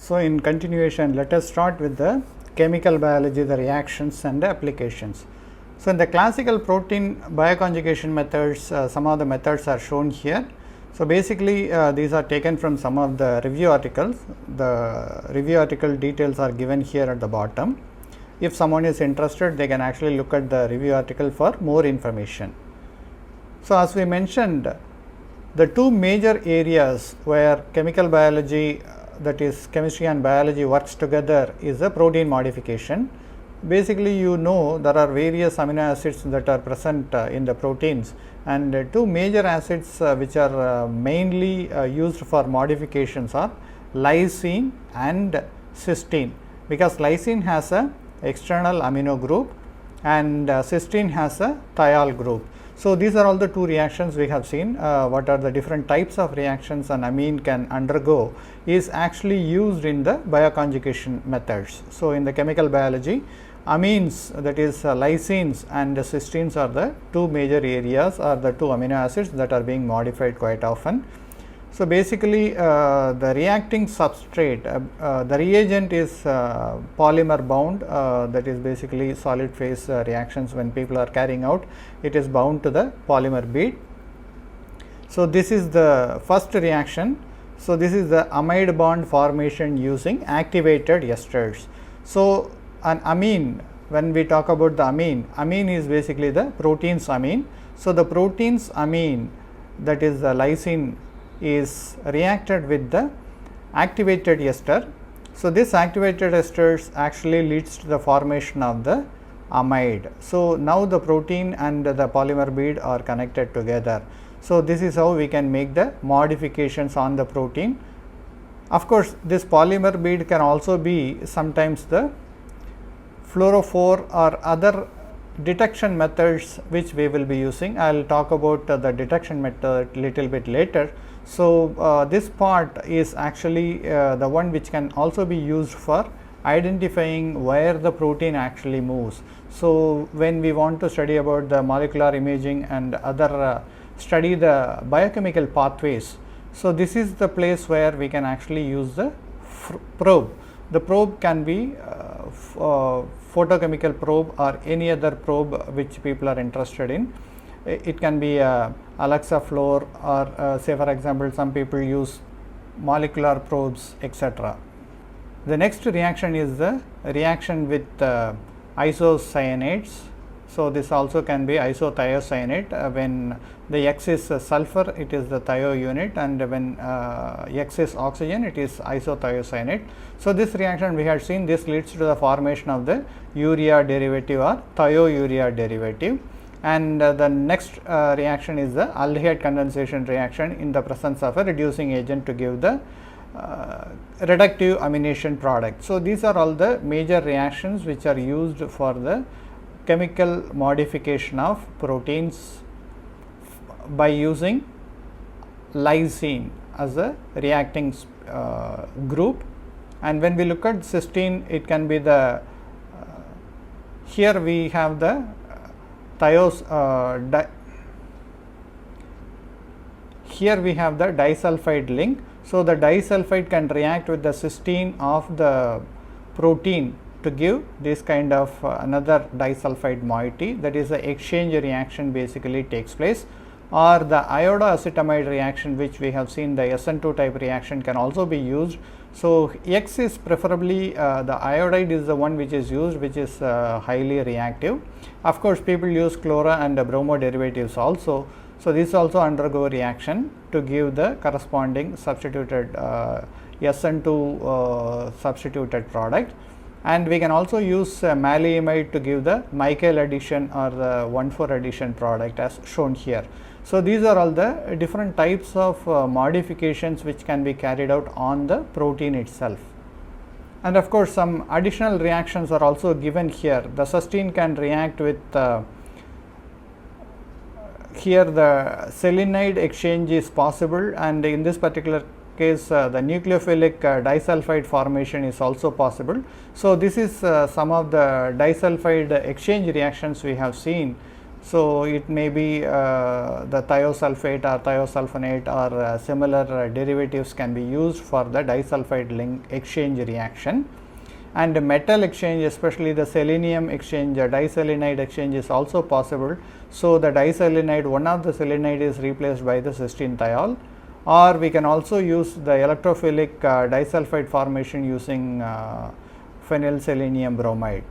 So, in continuation, let us start with the chemical biology, the reactions and the applications. So, in the classical protein bioconjugation methods, some of the methods are shown here. So, basically these are taken from some of the review articles. The review article details are given here at the bottom. If someone is interested, they can actually look at the review article for more information. So, as we mentioned, the two major areas where chemical biology, that is chemistry and biology, works together is the protein modification. Basically, you know there are various amino acids that are present in the proteins, and two major acids which are mainly used for modifications are lysine and cysteine, because lysine has a external amino group and cysteine has a thiol group. So, these are all the two reactions we have seen. What are the different types of reactions an amine can undergo is actually used in the bioconjugation methods. So, in the chemical biology, amines, that is lysines and cysteines, are the two major areas, or the two amino acids that are being modified quite often. So, basically the reacting substrate, the reagent is polymer bound, that is basically solid phase reactions when people are carrying out, it is bound to the polymer bead. So, this is the first reaction. So, this is the amide bond formation using activated esters. So, an amine, when we talk about the amine is basically the protein's amine. So, the protein's amine, that is the lysine, is reacted with the activated ester. So, this activated esters actually leads to the formation of the amide. So, now the protein and the polymer bead are connected together. So, this is how we can make the modifications on the protein. Of course, this polymer bead can also be sometimes the fluorophore or other detection methods which we will be using. I will talk about the detection method little bit later. So, this part is actually the one which can also be used for identifying where the protein actually moves. So, when we want to study about the molecular imaging and other study the biochemical pathways, so this is the place where we can actually use the probe. The probe can be photochemical probe or any other probe which people are interested in. It can be Alexa fluor, or say for example, some people use molecular probes, etc. The next reaction is the reaction with isocyanates. So, this also can be isothiocyanate. When the X is sulfur, it is the thio unit, and when X is oxygen, it is isothiocyanate. So, this reaction we had seen, this leads to the formation of the urea derivative or thiourea derivative. And the next reaction is the aldehyde condensation reaction in the presence of a reducing agent to give the reductive amination product. So, these are all the major reactions which are used for the chemical modification of proteins by using lysine as a reacting group. And when we look at cysteine, it can be the here we have the Thiols, here we have the disulfide link. So, the disulfide can react with the cysteine of the protein to give this kind of another disulfide moiety, that is the exchange reaction basically takes place, or the iodoacetamide reaction which we have seen, the SN2 type reaction can also be used. So, X is preferably the iodide is the one which is used, which is highly reactive. Of course, people use chloro and bromo derivatives also. So, these also undergo reaction to give the corresponding substituted SN2 substituted product. And we can also use maleimide to give the Michael addition or the 1,4 addition product as shown here. So, these are all the different types of modifications which can be carried out on the protein itself. And of course, some additional reactions are also given here. The cysteine can react with here the selenide exchange is possible, and in this particular case the nucleophilic disulfide formation is also possible. So, this is some of the disulfide exchange reactions we have seen. So, it may be the thiosulfate or thiosulfonate or similar derivatives can be used for the disulfide link exchange reaction. And metal exchange, especially the selenium exchange, diselenide exchange is also possible. So, the diselenide, one of the selenide is replaced by the cysteine thiol, or we can also use the electrophilic disulfide formation using phenylselenium bromide.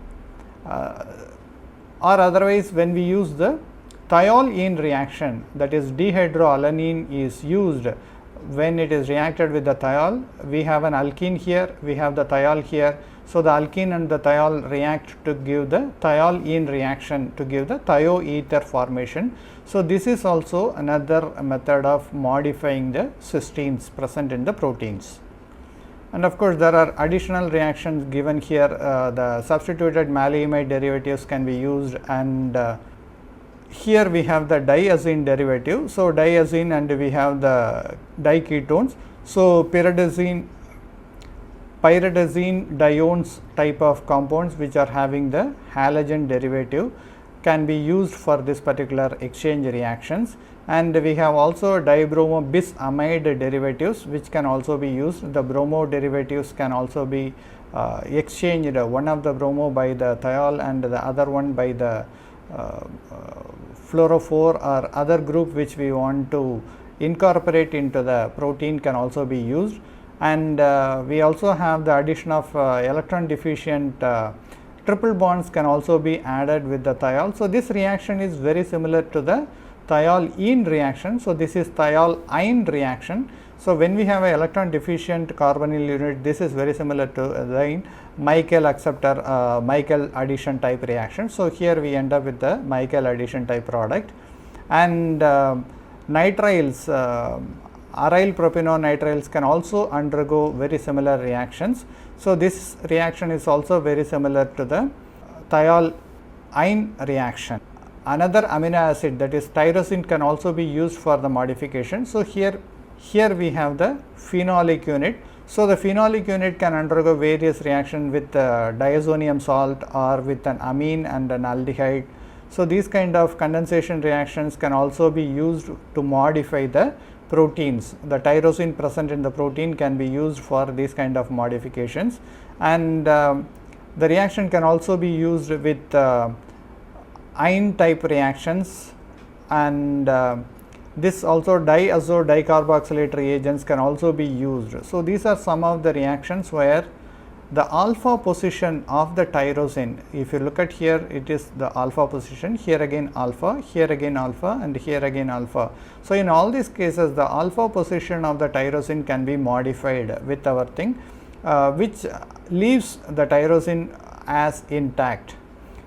Or otherwise, when we use the thiol-ene reaction, that is dihydroalanine is used when it is reacted with the thiol. We have an alkene here, we have the thiol here. So, the alkene and the thiol react to give the thiol-ene reaction to give the thioether formation. So, this is also another method of modifying the cysteines present in the proteins. And of course, there are additional reactions given here. The substituted maleimide derivatives can be used, and here we have the diazine derivative. So, diazine and we have the diketones. So, pyridazine diones type of compounds which are having the halogen derivative can be used for this particular exchange reactions. And we have also dibromo bis amide derivatives which can also be used. The bromo derivatives can also be exchanged, one of the bromo by the thiol and the other one by the fluorophore or other group which we want to incorporate into the protein can also be used. And we also have the addition of electron deficient triple bonds can also be added with the thiol. So, this reaction is very similar to the thiol-ene reaction. So, this is thiol-ine reaction. So, when we have an electron deficient carbonyl unit, this is very similar to the Michael acceptor Michael addition type reaction. So, here we end up with the Michael addition type product. And nitriles, aryl propiononitriles can also undergo very similar reactions. So, this reaction is also very similar to the thiol-ine reaction. Another amino acid, that is tyrosine, can also be used for the modification. So, here we have the phenolic unit. So, the phenolic unit can undergo various reactions with diazonium salt or with an amine and an aldehyde. So, these kind of condensation reactions can also be used to modify the proteins. The tyrosine present in the protein can be used for these kind of modifications, and the reaction can also be used with ine type reactions, and this also diazo dicarboxylate reagents can also be used. So, these are some of the reactions where the alpha position of the tyrosine, if you look at here, it is the alpha position, here again alpha, and here again alpha. So, in all these cases, the alpha position of the tyrosine can be modified with our thing, which leaves the tyrosine as intact.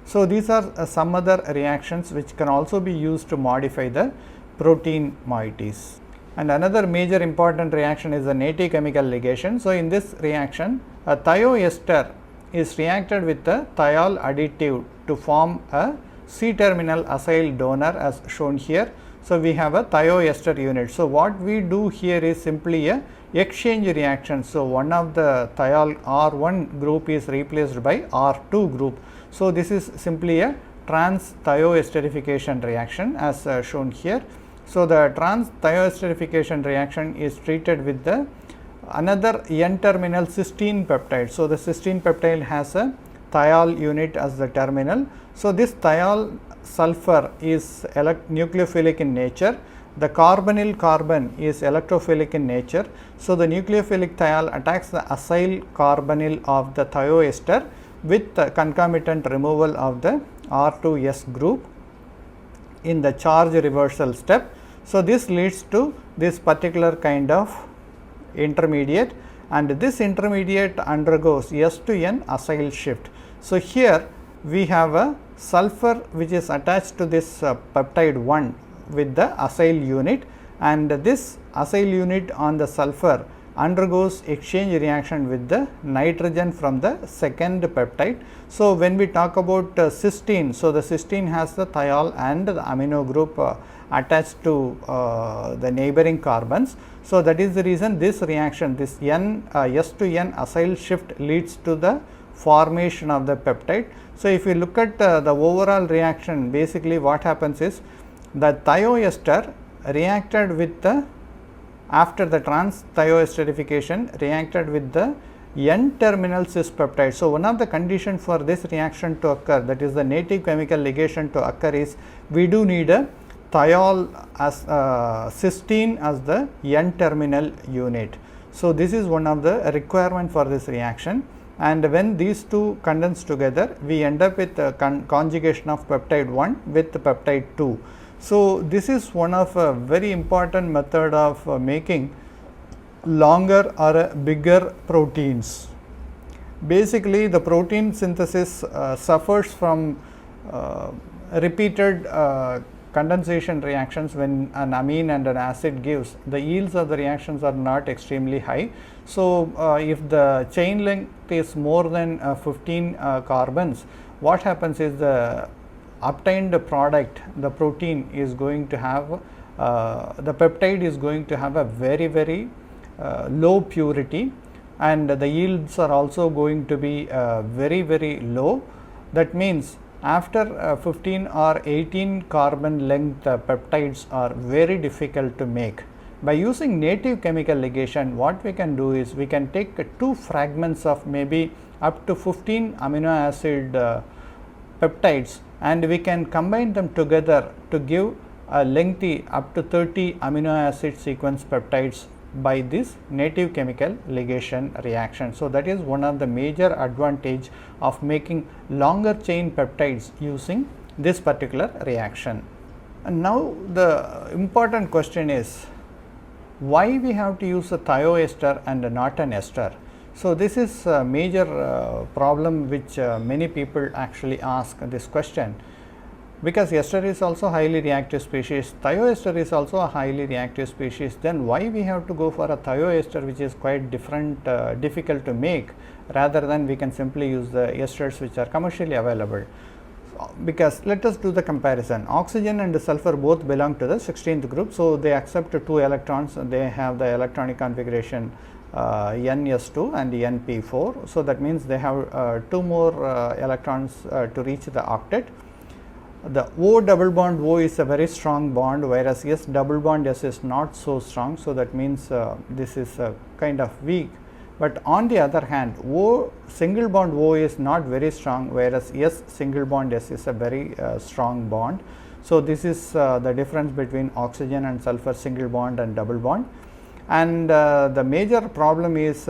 So, these are some other reactions which can also be used to modify the protein moieties. And another major important reaction is the native chemical ligation. So, in this reaction, a thioester is reacted with the thiol additive to form a C-terminal acyl donor as shown here. So, we have a thioester unit. So, what we do here is simply a exchange reaction. So, one of the thiol R1 group is replaced by R2 group. So, this is simply a trans thioesterification reaction as shown here. So, the trans thioesterification reaction is treated with the another N-terminal cysteine peptide. So, the cysteine peptide has a thiol unit as the terminal. So, this thiol sulfur is nucleophilic in nature. The carbonyl carbon is electrophilic in nature. So, the nucleophilic thiol attacks the acyl carbonyl of the thioester with the concomitant removal of the R2S group in the charge reversal step. So, this leads to this particular kind of intermediate, and this intermediate undergoes S to N acyl shift. So, here we have a sulfur which is attached to this peptide 1 with the acyl unit, and this acyl unit on the sulfur undergoes exchange reaction with the nitrogen from the second peptide. So, when we talk about cysteine, so the cysteine has the thiol and the amino group attached to the neighboring carbons. So, that is the reason this reaction, this S to N acyl shift leads to the formation of the peptide. So, if you look at the overall reaction, basically what happens is the thioester reacted with the, after the trans thioesterification, reacted with the N terminal cis peptide. So, one of the conditions for this reaction to occur, that is the native chemical ligation to occur, is we do need a thiol as cysteine as the N terminal unit. So, this is one of the requirement for this reaction, and when these two condense together, we end up with a conjugation of peptide 1 with peptide 2. So, this is one of a very important method of making longer or bigger proteins. Basically, the protein synthesis suffers from repeated condensation reactions. When an amine and an acid gives, the yields of the reactions are not extremely high. So, if the chain length is more than 15 carbons, what happens is the obtained product, the protein is going to have, the peptide is going to have a very low purity, and the yields are also going to be very low. That means after 15 or 18 carbon length peptides are very difficult to make. By using native chemical ligation, what we can do is we can take two fragments of maybe up to 15 amino acid peptides, and we can combine them together to give a lengthy up to 30 amino acid sequence peptides by this native chemical ligation reaction. So, that is one of the major advantage of making longer chain peptides using this particular reaction. And now the important question is, why we have to use a thioester and not an ester? So, this is a major problem which many people actually ask this question, because ester is also highly reactive species, thioester is also a highly reactive species. Then why we have to go for a thioester which is quite different, difficult to make, rather than we can simply use the esters which are commercially available? Because let us do the comparison. Oxygen and sulfur both belong to the 16th group. So, they accept 2 electrons, they have the electronic configuration NS2 and NP4. So, that means they have 2 more electrons to reach the octet. The O double bond O is a very strong bond, whereas S double bond S is not so strong. So, that means this is kind of weak. But on the other hand, O single bond O is not very strong, whereas S single bond S is a very strong bond. So, this is the difference between oxygen and sulfur single bond and double bond. And the major problem is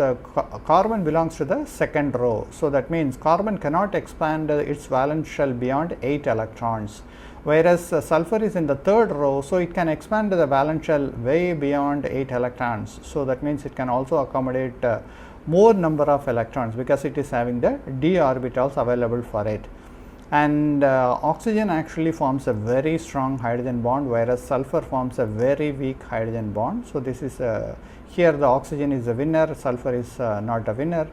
carbon belongs to the second row. So, that means carbon cannot expand its valence shell beyond 8 electrons, whereas sulfur is in the third row. So, it can expand the valence shell way beyond 8 electrons. So, that means it can also accommodate more number of electrons, because it is having the d orbitals available for it. And oxygen actually forms a very strong hydrogen bond, whereas sulfur forms a very weak hydrogen bond. So, this is here the oxygen is a winner, sulfur is not a winner.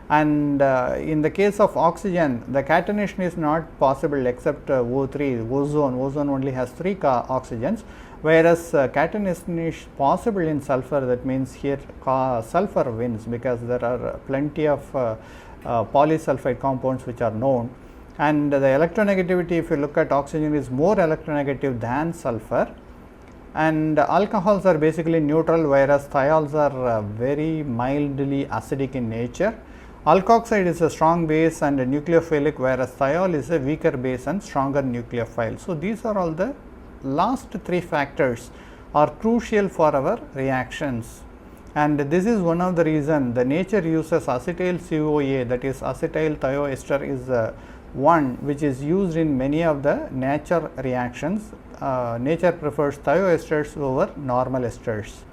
And in the case of oxygen, the catenation is not possible except O3, ozone. Ozone only has 3 oxygens, whereas catenation is possible in sulfur. That means here sulfur wins, because there are plenty of polysulfide compounds which are known. And the electronegativity, if you look at oxygen, is more electronegative than sulfur. And alcohols are basically neutral, whereas thiols are very mildly acidic in nature. Alkoxide is a strong base and a nucleophilic, whereas thiol is a weaker base and stronger nucleophile. So, these are all the last 3 factors are crucial for our reactions. And this is one of the reason the nature uses acetyl CoA, that is acetyl thioester is one which is used in many of the nature reactions. Nature prefers thioesters over normal esters.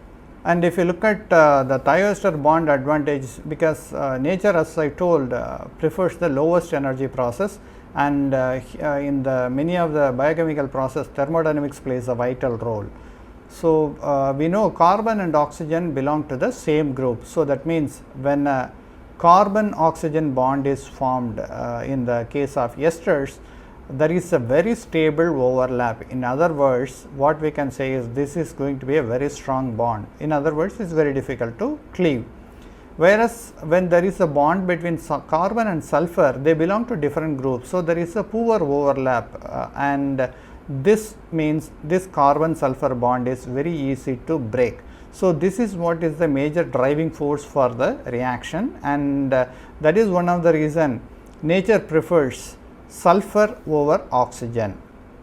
And if you look at the thioester bond advantage, because nature, as I told, prefers the lowest energy process, and in the many of the biochemical process, thermodynamics plays a vital role. So, we know carbon and oxygen belong to the same group. So, that means when a carbon oxygen bond is formed in the case of esters, there is a very stable overlap. In other words, what we can say is this is going to be a very strong bond. In other words, it is very difficult to cleave. whereas when there is a bond between carbon and sulfur, they belong to different groups. So, there is a poor overlap and this means this carbon sulfur bond is very easy to break. So, this is what is the major driving force for the reaction, and that is one of the reason nature prefers sulfur over oxygen.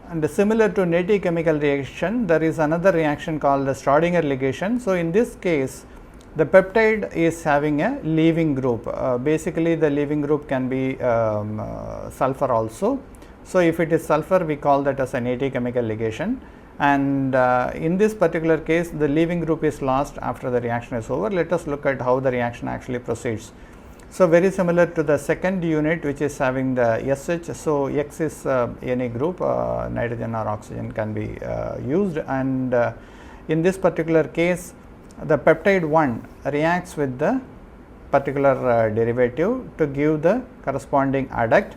And similar to native chemical reaction, there is another reaction called the Schrodinger ligation. So, in this case the peptide is having a leaving group. Basically the leaving group can be sulfur also. So, if it is sulfur, we call that as a native chemical ligation, and in this particular case the leaving group is lost after the reaction is over. Let us look at how the reaction actually proceeds. So, very similar to the second unit, which is having the SH. So, X is any group, nitrogen or oxygen can be used, and in this particular case the peptide 1 reacts with the particular derivative to give the corresponding adduct,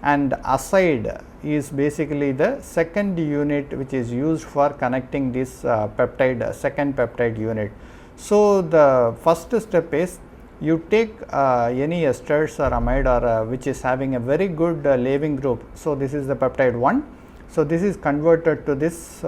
and acide is basically the second unit which is used for connecting this peptide, second peptide unit. So, the first step is you take any esters or amide or which is having a very good leaving group. So, this is the peptide 1. So, this is converted to this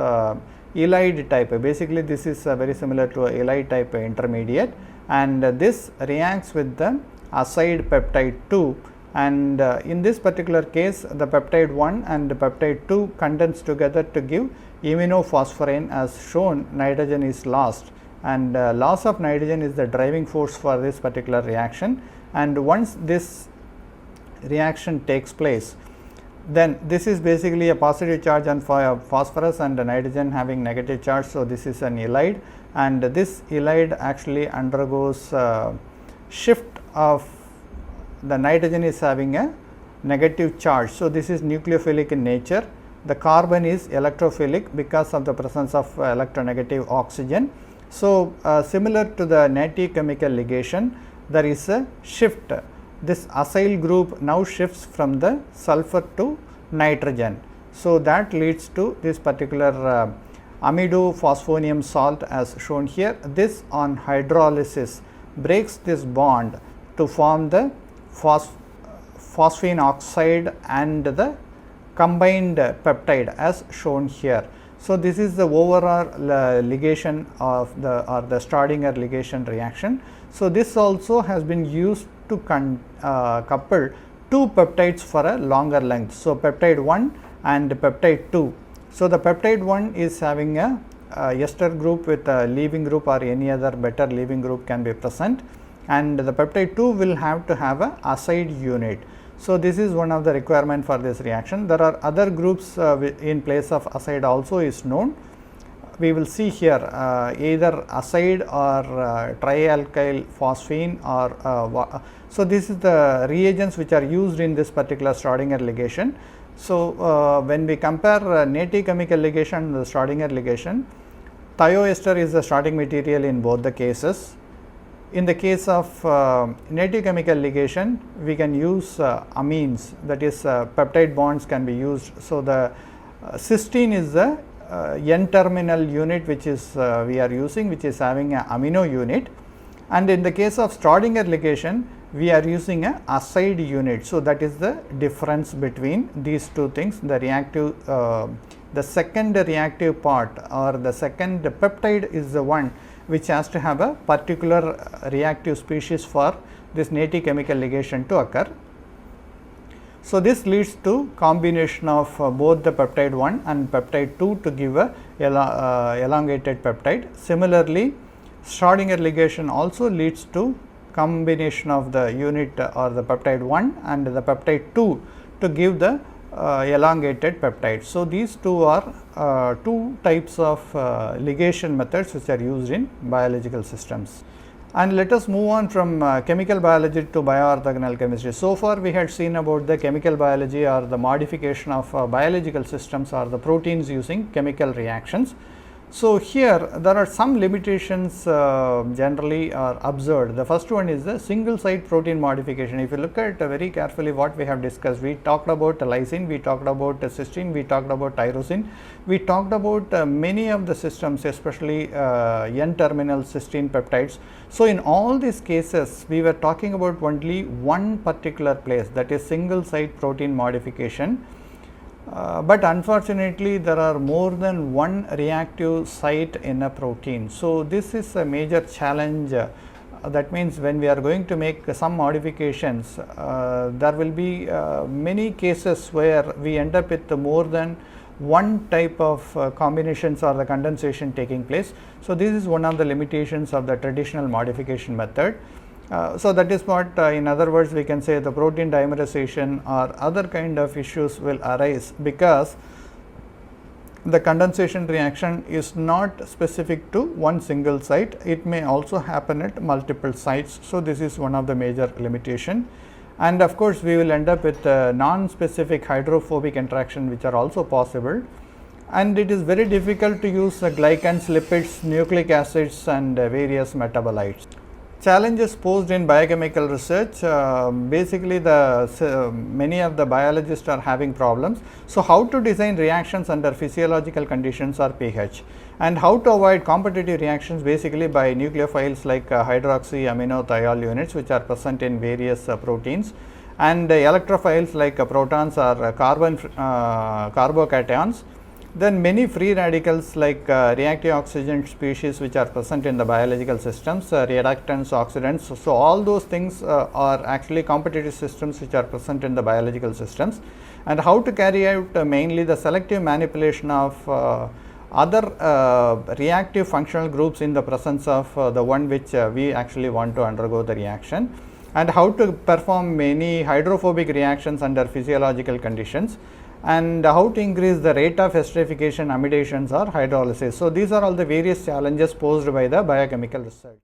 ylide type. Basically, this is very similar to a ylide type intermediate, and this reacts with the acide peptide 2, and in this particular case the peptide 1 and the peptide 2 condense together to give iminophosphorane. As shown, nitrogen is lost, and loss of nitrogen is the driving force for this particular reaction, and once this reaction takes place, then this is basically a positive charge on phosphorus and nitrogen having negative charge. So, this is an ylide, and this ylide actually undergoes shift of the nitrogen is having a negative charge. So, this is nucleophilic in nature. The carbon is electrophilic because of the presence of electronegative oxygen. So, similar to the native chemical ligation, there is a shift. This acyl group now shifts from the sulfur to nitrogen. So, that leads to this particular amidophosphonium salt as shown here. This on hydrolysis breaks this bond to form the phosphine oxide and the combined peptide as shown here. So, this is the overall ligation of the Schrodinger ligation reaction. So, this also has been used to couple two peptides for a longer length. So, peptide 1 and peptide 2. So, the peptide 1 is having a ester group with a leaving group or any other better leaving group can be present, and the peptide 2 will have to have a acide unit. So, this is one of the requirement for this reaction. There are other groups in place of acide also is known. We will see here either acide or trialkyl phosphine or so this is the reagents which are used in this particular Schrodinger ligation. So, when we compare native chemical ligation and the Schrodinger ligation, thioester is the starting material in both the cases. In the case of native chemical ligation, we can use amines, that is peptide bonds can be used. So, the cysteine is the N-terminal unit which is we are using, which is having an amino unit, and in the case of Schrodinger ligation we are using a acide unit. So, that is the difference between these two things. The reactive the second reactive part or the second peptide is the one which has to have a particular reactive species for this native chemical ligation to occur. So, this leads to combination of both the peptide 1 and peptide 2 to give a elongated peptide. Similarly, Schrodinger ligation also leads to combination of the unit or the peptide 1 and the peptide 2 to give the elongated peptide. So, these two are two types of ligation methods which are used in biological systems. And let us move on from chemical biology to bioorthogonal chemistry. So far we had seen about the chemical biology or the modification of biological systems or the proteins using chemical reactions. So, here there are some limitations generally are observed. The first one is the single site protein modification. If you look at very carefully what we have discussed, we talked about lysine, we talked about cysteine, we talked about tyrosine, we talked about many of the systems, especially N-terminal cysteine peptides. So, in all these cases we were talking about only one particular place, that is single site protein modification. But unfortunately there are more than one reactive site in a protein. So, this is a major challenge. That means when we are going to make some modifications, there will be many cases where we end up with more than one type of combinations or the condensation taking place. So, this is one of the limitations of the traditional modification method. So, that is what in other words we can say the protein dimerization or other kind of issues will arise, because the condensation reaction is not specific to one single site, it may also happen at multiple sites. So, this is one of the major limitation, and of course, we will end up with non-specific hydrophobic interaction which are also possible, and it is very difficult to use glycans, lipids, nucleic acids and various metabolites. Challenges posed in biochemical research, basically many of the biologists are having problems. So, how to design reactions under physiological conditions or pH, and how to avoid competitive reactions basically by nucleophiles like hydroxy amino thiol units which are present in various proteins, and electrophiles like protons or carbocations. Then many free radicals like reactive oxygen species which are present in the biological systems, reductants, oxidants. So, all those things are actually competitive systems which are present in the biological systems, and how to carry out mainly the selective manipulation of other reactive functional groups in the presence of the one which we actually want to undergo the reaction, and how to perform many hydrophobic reactions under physiological conditions, and how to increase the rate of esterification, amidations or hydrolysis. So, these are all the various challenges posed by the biochemical research.